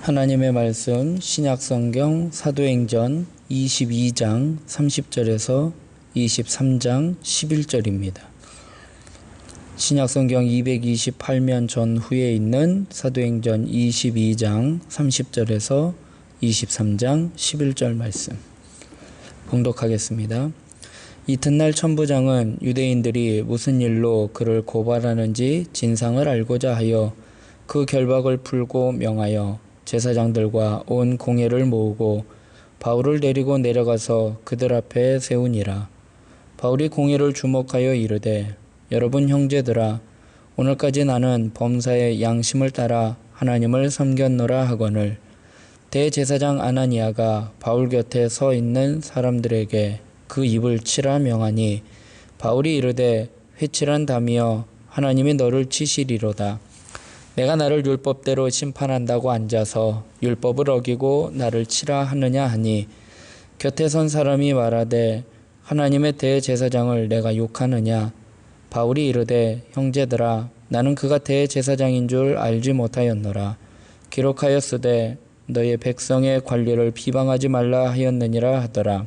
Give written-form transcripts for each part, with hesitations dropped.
하나님의 말씀 신약성경 사도행전 22장 30절에서 23장 11절입니다. 신약성경 228면 전후에 있는 사도행전 22장 30절에서 23장 11절 말씀 봉독하겠습니다. 이튿날 천부장은 유대인들이 무슨 일로 그를 고발하는지 진상을 알고자 하여 그 결박을 풀고 명하여 제사장들과 온 공회를 모으고 바울을 데리고 내려가서 그들 앞에 세우니라. 바울이 공회를 주목하여 이르되 여러분 형제들아, 오늘까지 나는 범사의 양심을 따라 하나님을 섬겼노라 하거늘 대제사장 아나니아가 바울 곁에 서 있는 사람들에게 그 입을 치라 명하니 바울이 이르되 회칠한 담이여 하나님이 너를 치시리로다. 내가 나를 율법대로 심판한다고 앉아서 율법을 어기고 나를 치라 하느냐 하니 곁에 선 사람이 말하되 하나님의 대제사장을 내가 욕하느냐. 바울이 이르되 형제들아, 나는 그가 대제사장인 줄 알지 못하였노라. 기록하였으되 너의 백성의 관리를 비방하지 말라 하였느니라 하더라.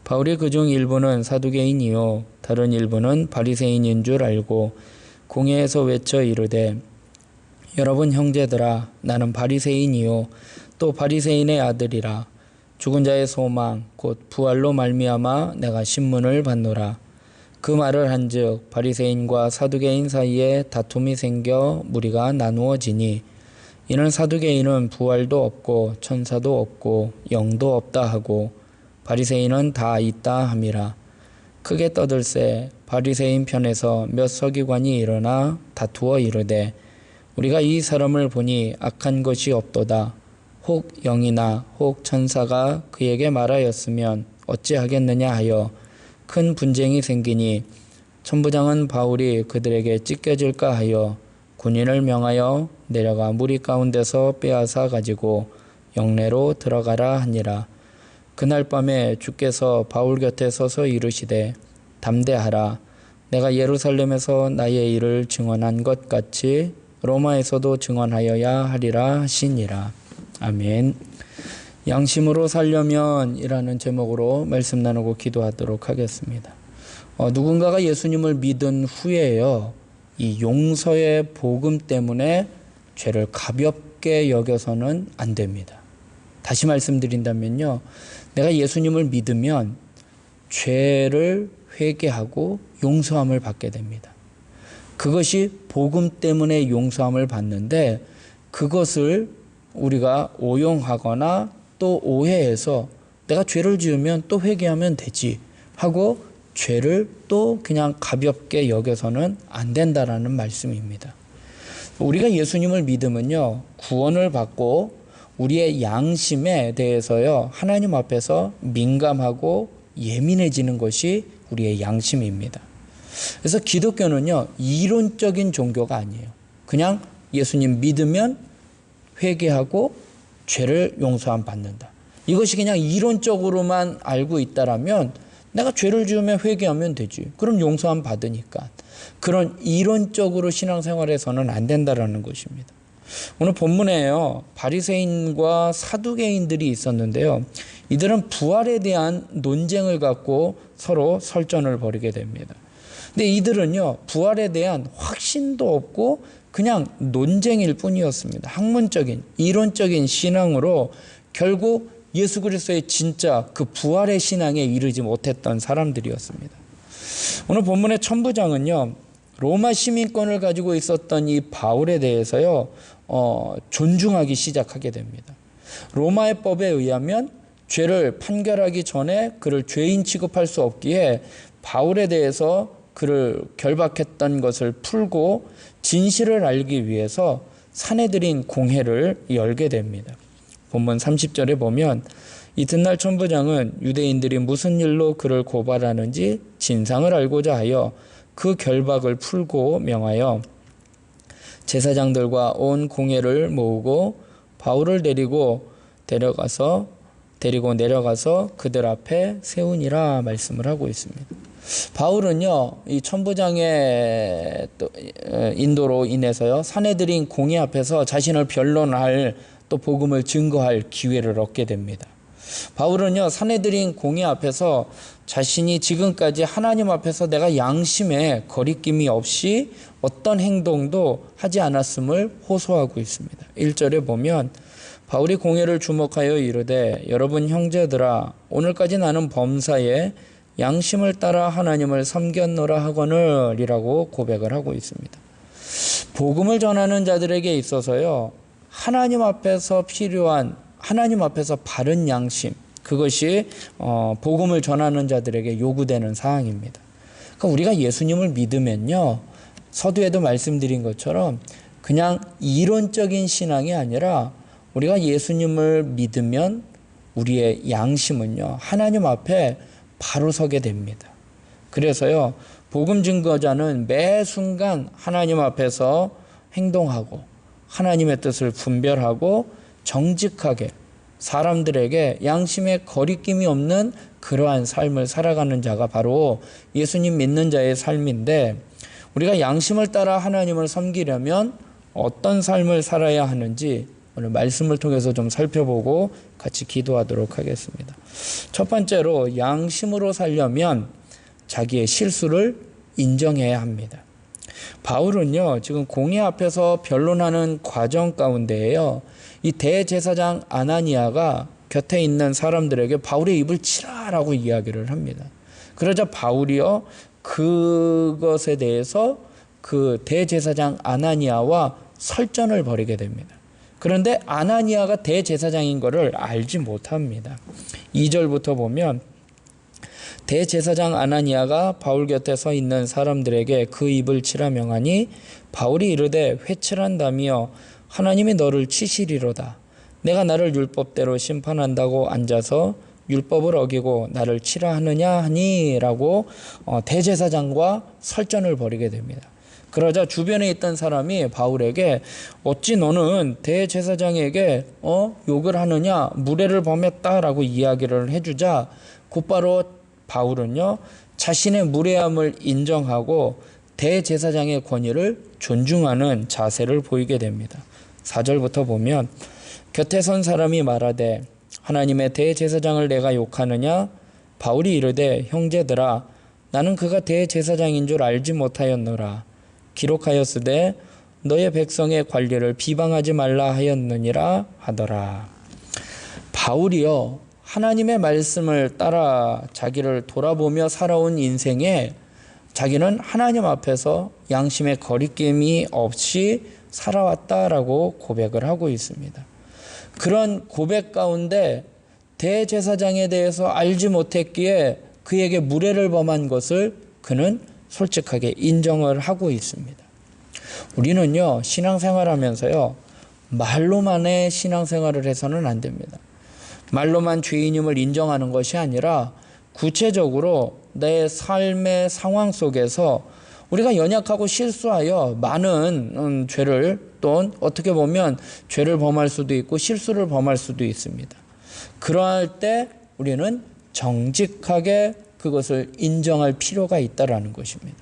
바울이 그중 일부는 사두개인이요 다른 일부는 바리새인인 줄 알고 공회에서 외쳐 이르되 여러분 형제들아, 나는 바리새인이요 또 바리새인의 아들이라. 죽은 자의 소망 곧 부활로 말미암아 내가 신문을 받노라. 그 말을 한즉 바리새인과 사두개인 사이에 다툼이 생겨 무리가 나누어지니 이는 사두개인은 부활도 없고 천사도 없고 영도 없다 하고 바리새인은 다 있다 함이라. 크게 떠들세 바리새인 편에서 몇 서기관이 일어나 다투어 이르되 우리가 이 사람을 보니 악한 것이 없도다. 혹 영이나 혹 천사가 그에게 말하였으면 어찌하겠느냐 하여 큰 분쟁이 생기니 천부장은 바울이 그들에게 찢겨질까 하여 군인을 명하여 내려가 무리 가운데서 빼앗아 가지고 영내로 들어가라 하니라. 그날 밤에 주께서 바울 곁에 서서 이르시되 담대하라. 내가 예루살렘에서 나의 일을 증언한 것 같이 로마에서도 증언하여야 하리라 하시니라. 아멘. 양심으로 살려면 이라는 제목으로 말씀 나누고 기도하도록 하겠습니다. 누군가가 예수님을 믿은 후에요, 이 용서의 복음 때문에 죄를 가볍게 여겨서는 안 됩니다. 다시 말씀드린다면요, 내가 예수님을 믿으면 죄를 회개하고 용서함을 받게 됩니다. 그것이 복음 때문에 용서함을 받는데 그것을 우리가 오용하거나 또 오해해서 내가 죄를 지으면 또 회개하면 되지 하고 죄를 또 그냥 가볍게 여겨서는 안 된다라는 말씀입니다. 우리가 예수님을 믿으면요, 구원을 받고 우리의 양심에 대해서요, 하나님 앞에서 민감하고 예민해지는 것이 우리의 양심입니다. 그래서 기독교는요, 이론적인 종교가 아니에요. 그냥 예수님 믿으면 회개하고 죄를 용서함 받는다. 이것이 그냥 이론적으로만 알고 있다라면 내가 죄를 지으면 회개하면 되지. 그럼 용서함 받으니까. 그런 이론적으로 신앙생활에서는 안 된다라는 것입니다. 오늘 본문에요, 바리새인과 사두개인들이 있었는데요, 이들은 부활에 대한 논쟁을 갖고 서로 설전을 벌이게 됩니다. 근데 이들은요, 부활에 대한 확신도 없고 그냥 논쟁일 뿐이었습니다. 학문적인, 이론적인 신앙으로 결국 예수 그리스도의 진짜 그 부활의 신앙에 이르지 못했던 사람들이었습니다. 오늘 본문의 천부장은요, 로마 시민권을 가지고 있었던 이 바울에 대해서요, 존중하기 시작하게 됩니다. 로마의 법에 의하면 죄를 판결하기 전에 그를 죄인 취급할 수 없기에 바울에 대해서 그를 결박했던 것을 풀고 진실을 알기 위해서 사내들인 공회를 열게 됩니다. 본문 30절에 보면 이튿날 천부장은 유대인들이 무슨 일로 그를 고발하는지 진상을 알고자 하여 그 결박을 풀고 명하여 제사장들과 온 공회를 모으고 바울을 데리고 내려가서 그들 앞에 세우니라 말씀을 하고 있습니다. 바울은요, 이 천부장의 인도로 인해서요, 사내들인 공회 앞에서 자신을 변론할 또 복음을 증거할 기회를 얻게 됩니다. 바울은요, 산헤드린 공회 앞에서 자신이 지금까지 하나님 앞에서 내가 양심에 거리낌이 없이 어떤 행동도 하지 않았음을 호소하고 있습니다. 1절에 보면 바울이 공회를 주목하여 이르되 여러분 형제들아 오늘까지 나는 범사에 양심을 따라 하나님을 섬겼노라 하거늘 이라고 고백을 하고 있습니다. 복음을 전하는 자들에게 있어서요, 하나님 앞에서 필요한, 하나님 앞에서 바른 양심, 그것이 복음을 전하는 자들에게 요구되는 사항입니다. 그러니까 우리가 예수님을 믿으면요, 서두에도 말씀드린 것처럼 그냥 이론적인 신앙이 아니라 우리가 예수님을 믿으면 우리의 양심은요, 하나님 앞에 바로 서게 됩니다. 그래서요, 복음 증거자는 매 순간 하나님 앞에서 행동하고 하나님의 뜻을 분별하고 정직하게 사람들에게 양심에 거리낌이 없는 그러한 삶을 살아가는 자가 바로 예수님 믿는 자의 삶인데, 우리가 양심을 따라 하나님을 섬기려면 어떤 삶을 살아야 하는지 오늘 말씀을 통해서 좀 살펴보고 같이 기도하도록 하겠습니다. 첫 번째로 양심으로 살려면 자기의 실수를 인정해야 합니다. 바울은요, 지금 공회 앞에서 변론하는 과정 가운데에요, 이 대제사장 아나니아가 곁에 있는 사람들에게 바울의 입을 치라라고 이야기를 합니다. 그러자 바울이요, 그것에 대해서 그 대제사장 아나니아와 설전을 벌이게 됩니다. 그런데 아나니아가 대제사장인 것을 알지 못합니다. 2절부터 보면 대제사장 아나니아가 바울 곁에 서 있는 사람들에게 그 입을 치라 명하니 바울이 이르되 회칠한다며 하나님이 너를 치시리로다. 내가 나를 율법대로 심판한다고 앉아서 율법을 어기고 나를 치라 하느냐 하니 라고 대제사장과 설전을 벌이게 됩니다. 그러자 주변에 있던 사람이 바울에게 어찌 너는 대제사장에게 욕을 하느냐, 무례를 범했다라고 이야기를 해주자 곧바로 바울은요, 자신의 무례함을 인정하고 대제사장의 권위를 존중하는 자세를 보이게 됩니다. 4절부터 보면 곁에 선 사람이 말하되 하나님의 대제사장을 내가 욕하느냐? 바울이 이르되 형제들아 나는 그가 대제사장인 줄 알지 못하였노라. 기록하였으되 너의 백성의 관리를 비방하지 말라 하였느니라 하더라. 바울이요, 하나님의 말씀을 따라 자기를 돌아보며 살아온 인생에 자기는 하나님 앞에서 양심의 거리낌이 없이 살아왔다라고 고백을 하고 있습니다. 그런 고백 가운데 대제사장에 대해서 알지 못했기에 그에게 무례를 범한 것을 그는 솔직하게 인정을 하고 있습니다. 우리는요, 신앙생활하면서요, 말로만의 신앙생활을 해서는 안 됩니다. 말로만 죄인임을 인정하는 것이 아니라 구체적으로 내 삶의 상황 속에서 우리가 연약하고 실수하여 많은 죄를, 또는 어떻게 보면 죄를 범할 수도 있고 실수를 범할 수도 있습니다. 그러할 때 우리는 정직하게 그것을 인정할 필요가 있다라는 것입니다.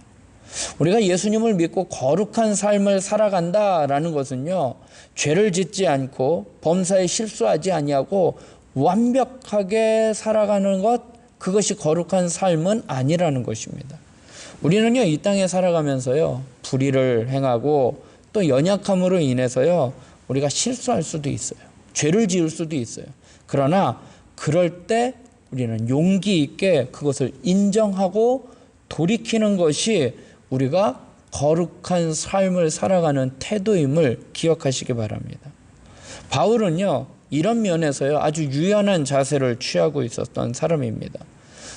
우리가 예수님을 믿고 거룩한 삶을 살아간다라는 것은요, 죄를 짓지 않고 범사에 실수하지 아니하고 완벽하게 살아가는 것, 그것이 거룩한 삶은 아니라는 것입니다. 우리는요, 이 땅에 살아가면서요, 불의를 행하고 또 연약함으로 인해서요, 우리가 실수할 수도 있어요. 죄를 지을 수도 있어요. 그러나 그럴 때 우리는 용기 있게 그것을 인정하고 돌이키는 것이 우리가 거룩한 삶을 살아가는 태도임을 기억하시기 바랍니다. 바울은요, 이런 면에서요, 아주 유연한 자세를 취하고 있었던 사람입니다.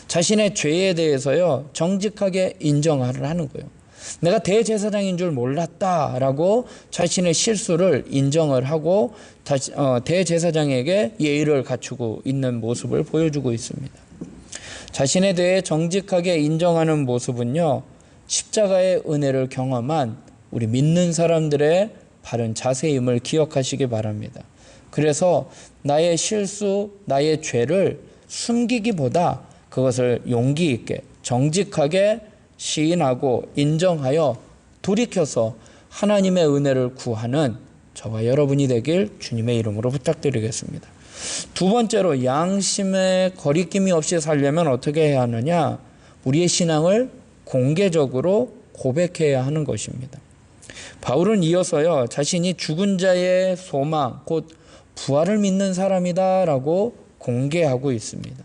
자신의 죄에 대해서요, 정직하게 인정을 하는 거예요. 내가 대제사장인 줄 몰랐다라고 자신의 실수를 인정을 하고 대제사장에게 예의를 갖추고 있는 모습을 보여주고 있습니다. 자신에 대해 정직하게 인정하는 모습은요, 십자가의 은혜를 경험한 우리 믿는 사람들의 바른 자세임을 기억하시기 바랍니다. 그래서 나의 실수, 나의 죄를 숨기기보다 그것을 용기 있게 정직하게 시인하고 인정하여 돌이켜서 하나님의 은혜를 구하는 저와 여러분이 되길 주님의 이름으로 부탁드리겠습니다. 두 번째로 양심에 거리낌이 없이 살려면 어떻게 해야 하느냐? 우리의 신앙을 공개적으로 고백해야 하는 것입니다. 바울은 이어서요, 자신이 죽은 자의 소망, 곧 부활을 믿는 사람이다라고 공개하고 있습니다.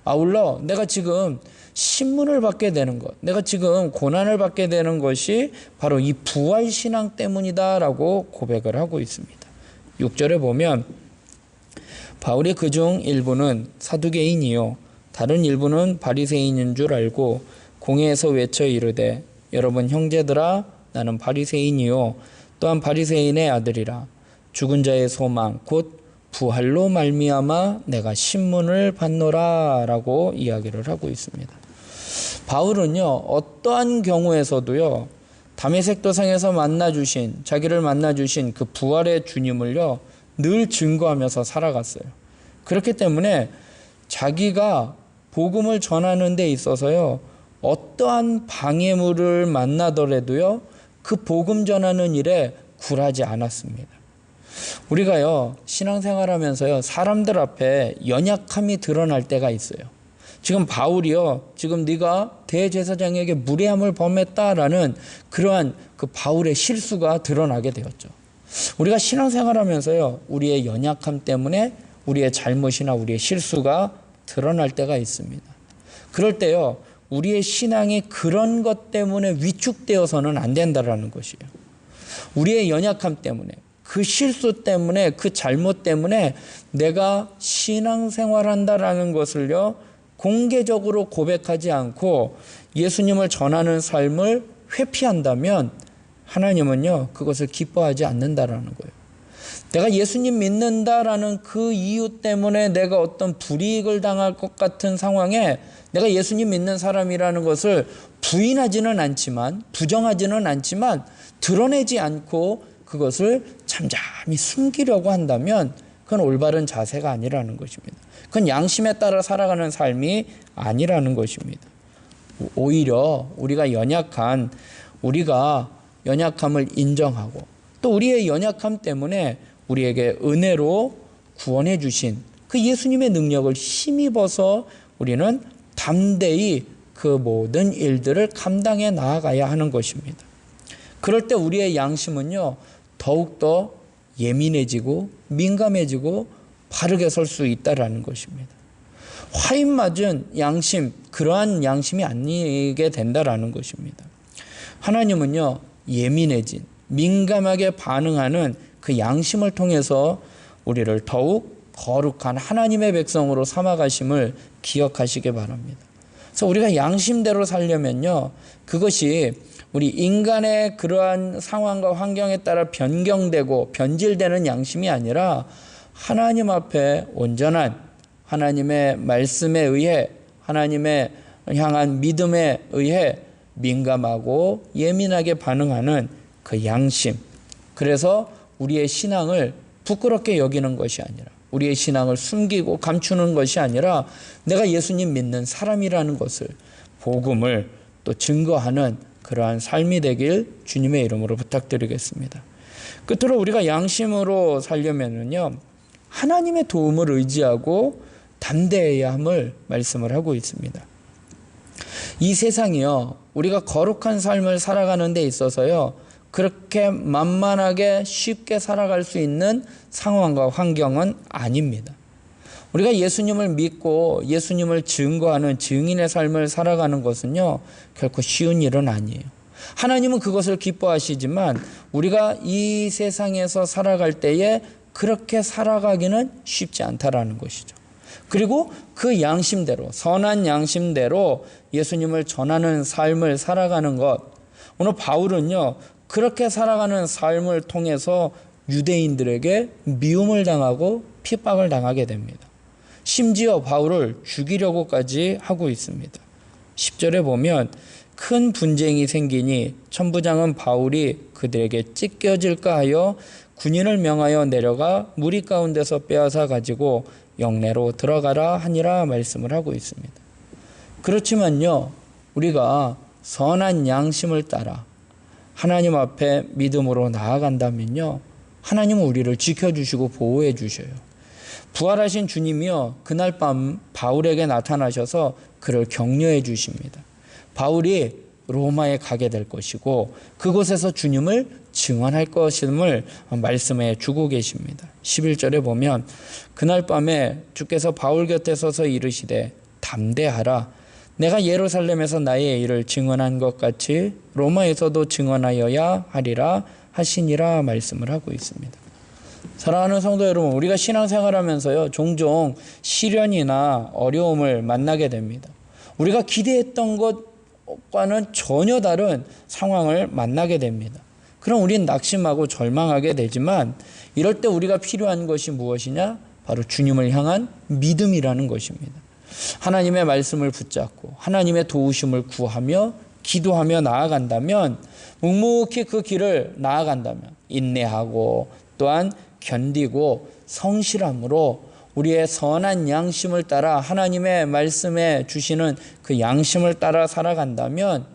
아울러 내가 지금 신문을 받게 되는 것, 내가 지금 고난을 받게 되는 것이 바로 이 부활 신앙 때문이다라고 고백을 하고 있습니다. 6절에 보면 바울이 그중 일부는 사두개인이요 다른 일부는 바리새인인 줄 알고 공회에서 외쳐 이르되 여러분 형제들아 나는 바리새인이요 또한 바리새인의 아들이라 죽은 자의 소망 곧 부활로 말미암아 내가 신문을 받노라 라고 이야기를 하고 있습니다. 바울은요 어떠한 경우에서도요 다메섹 도상에서 자기를 만나주신 그 부활의 주님을요 늘 증거하면서 살아갔어요. 그렇기 때문에 자기가 복음을 전하는 데 있어서요 어떠한 방해물을 만나더라도요 그 복음 전하는 일에 굴하지 않았습니다. 우리가요 신앙생활하면서요 사람들 앞에 연약함이 드러날 때가 있어요. 지금 바울이요 지금 네가 대제사장에게 무례함을 범했다라는 그러한 그 바울의 실수가 드러나게 되었죠. 우리가 신앙생활하면서요 우리의 연약함 때문에 우리의 잘못이나 우리의 실수가 드러날 때가 있습니다. 그럴 때요 우리의 신앙이 그런 것 때문에 위축되어서는 안 된다라는 것이에요. 우리의 연약함 때문에 그 실수 때문에 그 잘못 때문에 내가 신앙생활한다라는 것을요 공개적으로 고백하지 않고 예수님을 전하는 삶을 회피한다면 하나님은요 그것을 기뻐하지 않는다라는 거예요. 내가 예수님 믿는다라는 그 이유 때문에 내가 어떤 불이익을 당할 것 같은 상황에 내가 예수님 믿는 사람이라는 것을 부인하지는 않지만 부정하지는 않지만 드러내지 않고 그것을 잠잠히 숨기려고 한다면 그건 올바른 자세가 아니라는 것입니다. 그건 양심에 따라 살아가는 삶이 아니라는 것입니다. 오히려 우리가 연약함을 인정하고 또 우리의 연약함 때문에 우리에게 은혜로 구원해 주신 그 예수님의 능력을 힘입어서 우리는 담대히 그 모든 일들을 감당해 나아가야 하는 것입니다. 그럴 때 우리의 양심은요 더욱더 예민해지고 민감해지고 바르게 설 수 있다라는 것입니다. 화인 맞은 양심, 그러한 양심이 아니게 된다라는 것입니다. 하나님은요 예민해진 민감하게 반응하는 그 양심을 통해서 우리를 더욱 거룩한 하나님의 백성으로 삼아가심을 기억하시기 바랍니다. 그래서 우리가 양심대로 살려면요 그것이 우리 인간의 그러한 상황과 환경에 따라 변경되고 변질되는 양심이 아니라 하나님 앞에 온전한 하나님의 말씀에 의해 하나님의 향한 믿음에 의해 민감하고 예민하게 반응하는 그 양심. 그래서 우리의 신앙을 부끄럽게 여기는 것이 아니라 우리의 신앙을 숨기고 감추는 것이 아니라 내가 예수님 믿는 사람이라는 것을 복음을 또 증거하는 그러한 삶이 되길 주님의 이름으로 부탁드리겠습니다. 끝으로 우리가 양심으로 살려면요 하나님의 도움을 의지하고 담대해야 함을 말씀을 하고 있습니다. 이 세상이요 우리가 거룩한 삶을 살아가는 데 있어서요 그렇게 만만하게 쉽게 살아갈 수 있는 상황과 환경은 아닙니다. 우리가 예수님을 믿고 예수님을 증거하는 증인의 삶을 살아가는 것은요 결코 쉬운 일은 아니에요. 하나님은 그것을 기뻐하시지만 우리가 이 세상에서 살아갈 때에 그렇게 살아가기는 쉽지 않다라는 것이죠. 그리고 그 양심대로 선한 양심대로 예수님을 전하는 삶을 살아가는 것, 오늘 바울은요 그렇게 살아가는 삶을 통해서 유대인들에게 미움을 당하고 핍박을 당하게 됩니다. 심지어 바울을 죽이려고까지 하고 있습니다. 10절에 보면 큰 분쟁이 생기니 천부장은 바울이 그들에게 찢겨질까 하여 군인을 명하여 내려가 무리 가운데서 빼앗아 가지고 영내로 들어가라 하니라 말씀을 하고 있습니다. 그렇지만요 우리가 선한 양심을 따라 하나님 앞에 믿음으로 나아간다면요 하나님은 우리를 지켜주시고 보호해 주셔요. 부활하신 주님이요, 그날 밤 바울에게 나타나셔서 그를 격려해 주십니다. 바울이 로마에 가게 될 것이고 그곳에서 주님을 증언할 것임을 말씀해 주고 계십니다. 11절에 보면 그날 밤에 주께서 바울 곁에 서서 이르시되 담대하라. 내가 예루살렘에서 나의 일을 증언한 것 같이 로마에서도 증언하여야 하리라 하시니라 말씀을 하고 있습니다. 사랑하는 성도 여러분, 우리가 신앙생활하면서요, 종종 시련이나 어려움을 만나게 됩니다. 우리가 기대했던 것과는 전혀 다른 상황을 만나게 됩니다. 그럼 우린 낙심하고 절망하게 되지만 이럴 때 우리가 필요한 것이 무엇이냐? 바로 주님을 향한 믿음이라는 것입니다. 하나님의 말씀을 붙잡고 하나님의 도우심을 구하며 기도하며 나아간다면, 묵묵히 그 길을 나아간다면 인내하고 또한 견디고 성실함으로 우리의 선한 양심을 따라 하나님의 말씀에 주시는 그 양심을 따라 살아간다면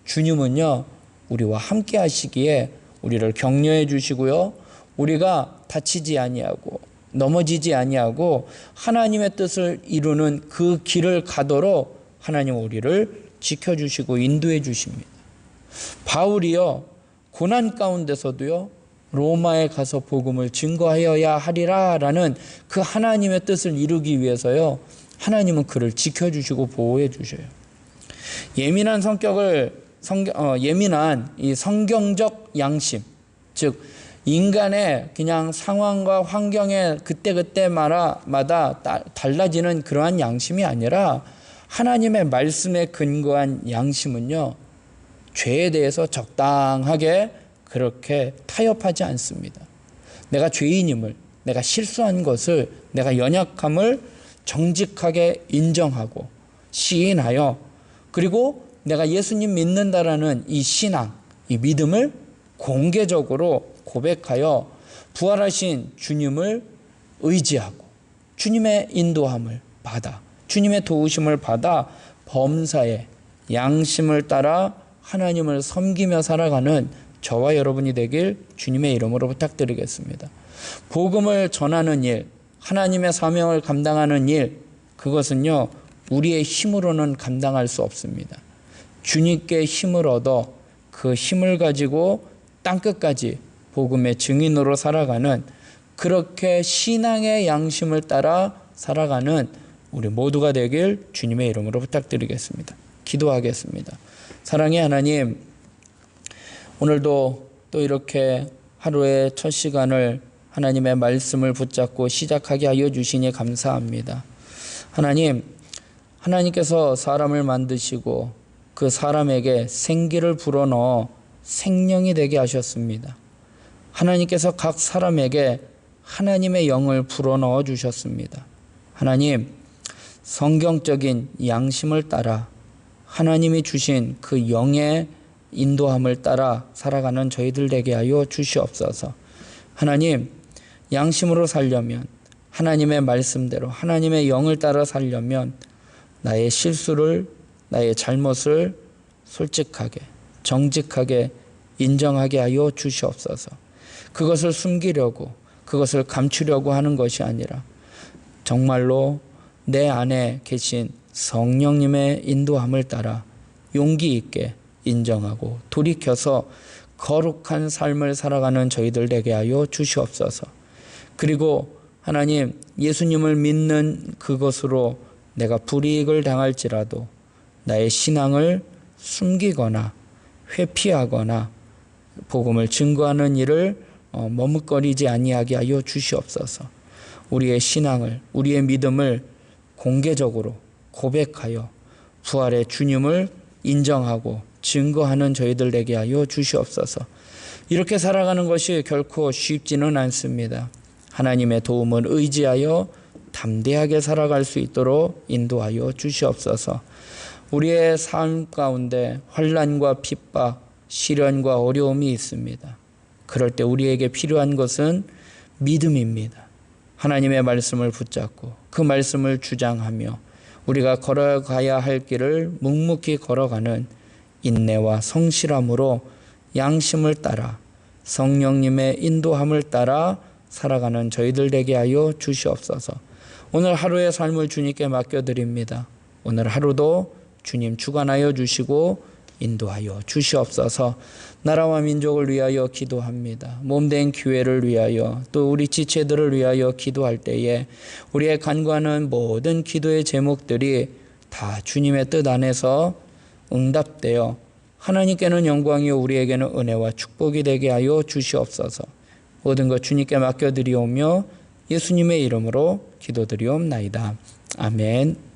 주님은요, 우리와 함께 하시기에 우리를 격려해 주시고요, 우리가 다치지 아니하고 넘어지지 아니하고 하나님의 뜻을 이루는 그 길을 가도록 하나님 우리를 지켜주시고 인도해 주십니다. 바울이요, 고난 가운데서도요, 로마에 가서 복음을 증거하여야 하리라 라는 그 하나님의 뜻을 이루기 위해서요, 하나님은 그를 지켜주시고 보호해 주셔요. 예민한 이 성경적 양심, 즉 인간의 그냥 상황과 환경에 그때그때마다 달라지는 그러한 양심이 아니라 하나님의 말씀에 근거한 양심은요, 죄에 대해서 적당하게 그렇게 타협하지 않습니다. 내가 죄인임을, 내가 실수한 것을, 내가 연약함을 정직하게 인정하고 시인하여, 그리고 내가 예수님 믿는다라는 이 신앙, 이 믿음을 공개적으로 고백하여 부활하신 주님을 의지하고 주님의 인도함을 받아, 주님의 도우심을 받아 범사에 양심을 따라 하나님을 섬기며 살아가는 저와 여러분이 되길 주님의 이름으로 부탁드리겠습니다. 복음을 전하는 일, 하나님의 사명을 감당하는 일, 그것은요, 우리의 힘으로는 감당할 수 없습니다. 주님께 힘을 얻어 그 힘을 가지고 땅끝까지 복음의 증인으로 살아가는, 그렇게 신앙의 양심을 따라 살아가는 우리 모두가 되길 주님의 이름으로 부탁드리겠습니다. 기도하겠습니다. 사랑의 하나님, 오늘도 또 이렇게 하루의 첫 시간을 하나님의 말씀을 붙잡고 시작하게 하여 주시니 감사합니다. 하나님, 하나님께서 사람을 만드시고 그 사람에게 생기를 불어넣어 생명이 되게 하셨습니다. 하나님께서 각 사람에게 하나님의 영을 불어넣어 주셨습니다. 하나님, 성경적인 양심을 따라 하나님이 주신 그 영의 인도함을 따라 살아가는 저희들 되게 하여 주시옵소서. 하나님, 양심으로 살려면, 하나님의 말씀대로 하나님의 영을 따라 살려면 나의 실수를, 나의 잘못을 솔직하게 정직하게 인정하게 하여 주시옵소서. 그것을 숨기려고, 그것을 감추려고 하는 것이 아니라 정말로 내 안에 계신 성령님의 인도함을 따라 용기 있게 인정하고 돌이켜서 거룩한 삶을 살아가는 저희들 되게 하여 주시옵소서. 그리고 하나님, 예수님을 믿는 그것으로 내가 불이익을 당할지라도 나의 신앙을 숨기거나 회피하거나 복음을 증거하는 일을 머뭇거리지 아니하게 하여 주시옵소서. 우리의 신앙을, 우리의 믿음을 공개적으로 고백하여 부활의 주님을 인정하고 증거하는 저희들 되게 하여 주시옵소서. 이렇게 살아가는 것이 결코 쉽지는 않습니다. 하나님의 도움을 의지하여 담대하게 살아갈 수 있도록 인도하여 주시옵소서. 우리의 삶 가운데 환난과 핍박, 시련과 어려움이 있습니다. 그럴 때 우리에게 필요한 것은 믿음입니다. 하나님의 말씀을 붙잡고 그 말씀을 주장하며 우리가 걸어가야 할 길을 묵묵히 걸어가는 인내와 성실함으로 양심을 따라 성령님의 인도함을 따라 살아가는 저희들 되게 하여 주시옵소서. 오늘 하루의 삶을 주님께 맡겨드립니다. 오늘 하루도 주님 주관하여 주시고 인도하여 주시옵소서. 나라와 민족을 위하여 기도합니다. 몸된 교회를 위하여 또 우리 지체들을 위하여 기도할 때에 우리의 간구하는 모든 기도의 제목들이 다 주님의 뜻 안에서 응답되어 하나님께는 영광이요 우리에게는 은혜와 축복이 되게 하여 주시옵소서. 모든 것 주님께 맡겨드리오며 예수님의 이름으로 기도드리옵나이다. 아멘.